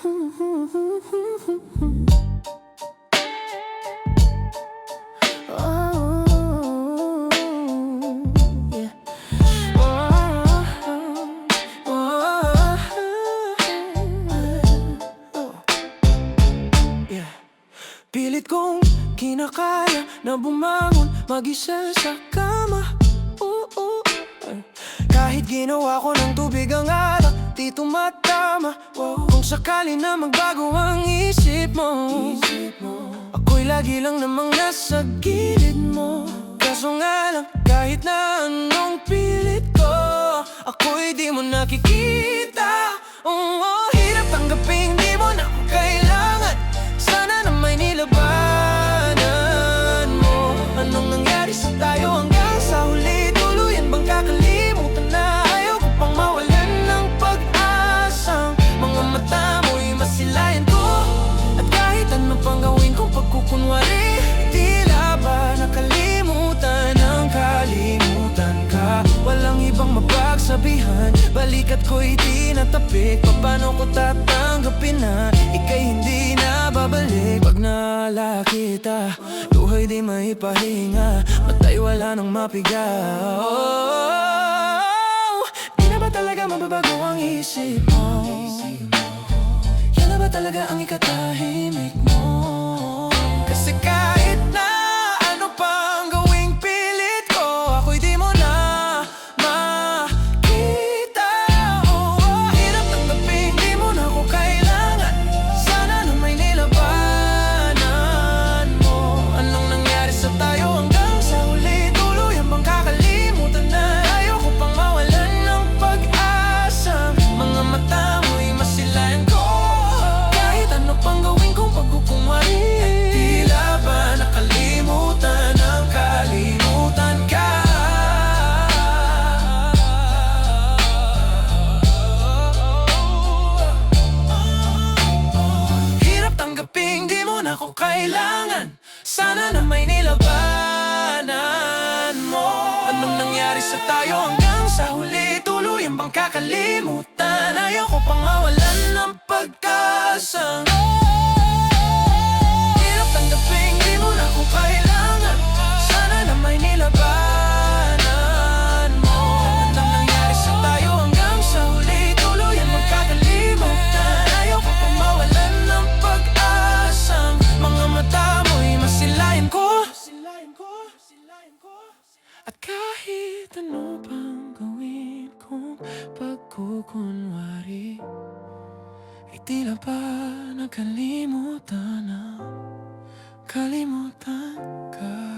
Oh, yeah. Yeah. Pilit kong kinakaya na bumangon mag-isa sa kama. Kahit ginawa ko ng tubig ang alak, di tumatama. Kung sakali na magbago ang isip mo, ako'y lagi lang namang nasa gilid mo. Kaso nga lang, kahit na anong pilit ko, ako'y di mo nakikita. Hirap tanggapin, di mo na ako kailangan. Sana na may nilabanan mo. Anong nangyari sa tayo hanggang sa huli? Tuluyan bang kakalimutan na? Ayaw ko pang mawalan ng pag-asang mga mata mo'y masilayan ko. At kahit ano pang gawin kong pagkukunwari, tila ba nakalimutan ang kalimutan ka? Walang ibang mapagsabihan, balikat ko'y di natapik. Paano ko tatanggapin na ika'y hindi na babalik? Pag naala kita, luhay di maipahinga, mata'y wala nang mapiga. Di na ba talaga mababago ang isip mo? Yan na ba talaga ang ikatahimik mo? Kasi kahit na ano pang gawing pilit ko, ako'y di mo na makita. Hirap tanggapin, di mo na ako kailangan. Sana na may nilabanan mo. Anong nangyari sa tayo hanggang sa huli? Tuluyan bang kakalimutan na? Ayaw ko pang mawalan ng pag-asa. Mga mata mo'y masilayan ko. Kahit ano pang gawin kong pagkukunwari, tila ba nakalimutan ang kalimutan ka? Hirap tanggapin, di mo na ako kailangan. Sana na may nilabanan mo. Anong nangyari sa tayo hanggang sa huli? Tuluyan bang kakalimutan? Ayaw ko pang mawalan ng pag-asang. Hirap tanggapin, di mo na ako kailangan. Sana na may nilabanan mo. Anong nangyari sa tayo hanggang sa huli? Tuluyan bang kakalimutan? Ayaw ko pang mawalan ng pag-asang mga mata mo'y masilayan ko. At kahit ano pang gawin kong pagkukunwari, ay tila ba nakalimutan na kalimutan ka?